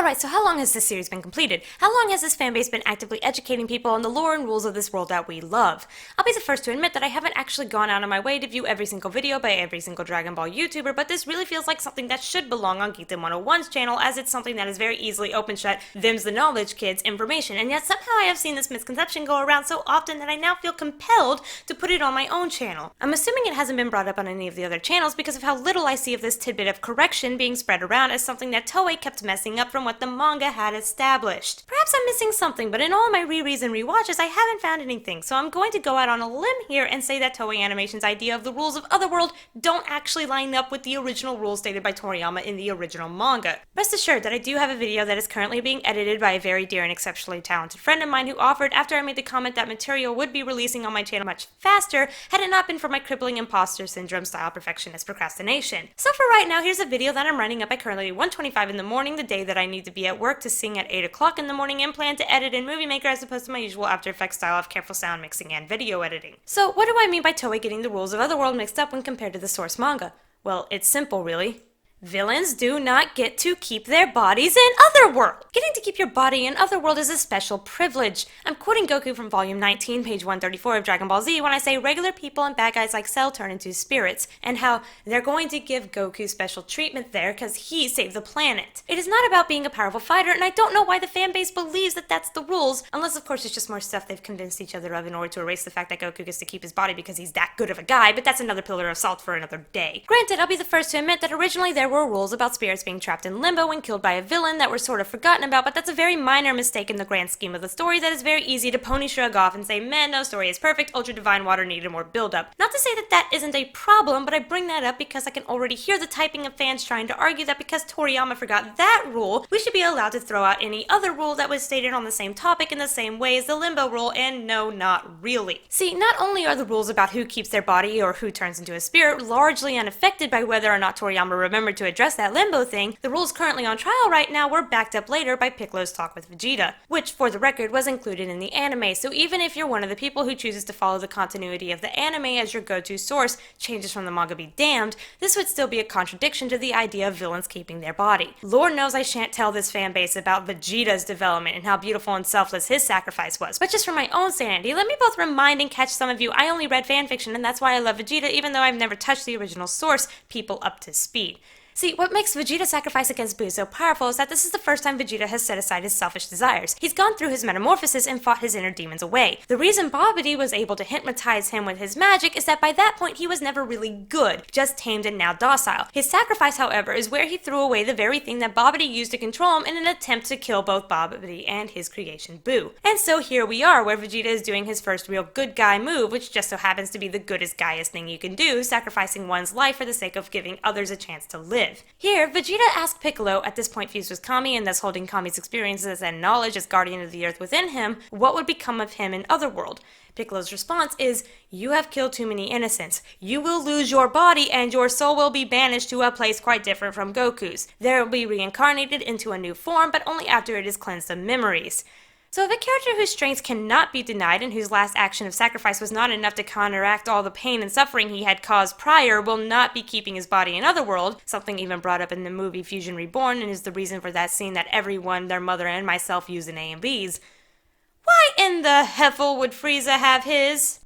Alright, so how long has this series been completed? How long has this fanbase been actively educating people on the lore and rules of this world that we love? I'll be the first to admit that I haven't actually gone out of my way to view every single video by every single Dragon Ball YouTuber, but this really feels like something that should belong on Geekdom 101's channel, as it's something that is very easily open shut, them's the knowledge kids information, and yet somehow I have seen this misconception go around so often that I now feel compelled to put it on my own channel. I'm assuming it hasn't been brought up on any of the other channels because of how little I see of this tidbit of correction being spread around as something that Toei kept messing up from what the manga had established. Perhaps I'm missing something, but in all my rereads and rewatches, I haven't found anything, so I'm going to go out on a limb here and say that Toei Animation's idea of the rules of Otherworld don't actually line up with the original rules stated by Toriyama in the original manga. Rest assured that I do have a video that is currently being edited by a very dear and exceptionally talented friend of mine who offered, after I made the comment that material would be releasing on my channel much faster had it not been for my crippling imposter syndrome style perfectionist procrastination. So for right now, here's a video that I'm running up at currently 1:25 in the morning, the day that I need to be at work to sing at 8 o'clock in the morning and plan to edit in Movie Maker as opposed to my usual After Effects style of careful sound mixing and video editing. So what do I mean by Toei getting the rules of Otherworld mixed up when compared to the source manga? Well, it's simple really. Villains do not get to keep their bodies in Otherworld! Getting to keep your body in Otherworld is a special privilege. I'm quoting Goku from volume 19, page 134 of Dragon Ball Z when I say regular people and bad guys like Cell turn into spirits, and how they're going to give Goku special treatment there because he saved the planet. It is not about being a powerful fighter, and I don't know why the fanbase believes that that's the rules, unless of course it's just more stuff they've convinced each other of in order to erase the fact that Goku gets to keep his body because he's that good of a guy, but that's another pillar of salt for another day. Granted, I'll be the first to admit that originally there were rules about spirits being trapped in limbo when killed by a villain that were sort of forgotten about, but that's a very minor mistake in the grand scheme of the story that is very easy to pony shrug off and say, man, no story is perfect, Ultra Divine Water needed more build-up. Not to say that that isn't a problem, but I bring that up because I can already hear the typing of fans trying to argue that because Toriyama forgot that rule, we should be allowed to throw out any other rule that was stated on the same topic in the same way as the limbo rule, and no, not really. See, not only are the rules about who keeps their body or who turns into a spirit largely unaffected by whether or not Toriyama remembered to address that limbo thing, the rules currently on trial right now were backed up later by Piccolo's talk with Vegeta, which, for the record, was included in the anime, so even if you're one of the people who chooses to follow the continuity of the anime as your go-to source, changes from the manga be damned, this would still be a contradiction to the idea of villains keeping their body. Lord knows I shan't tell this fanbase about Vegeta's development and how beautiful and selfless his sacrifice was, but just for my own sanity, let me both remind and catch some of you I only read fanfiction and that's why I love Vegeta even though I've never touched the original source, people up to speed. See, what makes Vegeta's sacrifice against Buu so powerful is that this is the first time Vegeta has set aside his selfish desires. He's gone through his metamorphosis and fought his inner demons away. The reason Babidi was able to hypnotize him with his magic is that by that point he was never really good, just tamed and now docile. His sacrifice, however, is where he threw away the very thing that Babidi used to control him in an attempt to kill both Babidi and his creation Buu. And so here we are, where Vegeta is doing his first real good guy move, which just so happens to be the goodest guyest thing you can do, sacrificing one's life for the sake of giving others a chance to live. Here, Vegeta asked Piccolo, at this point fused with Kami and thus holding Kami's experiences and knowledge as guardian of the earth within him, what would become of him in Otherworld. Piccolo's response is, you have killed too many innocents. You will lose your body and your soul will be banished to a place quite different from Goku's. There will be reincarnated into a new form, but only after it is cleansed of memories. So if a character whose strengths cannot be denied and whose last action of sacrifice was not enough to counteract all the pain and suffering he had caused prior will not be keeping his body in Otherworld, something even brought up in the movie Fusion Reborn and is the reason for that scene that everyone, their mother and myself use in A and Bs, why in the heffel would Frieza have his?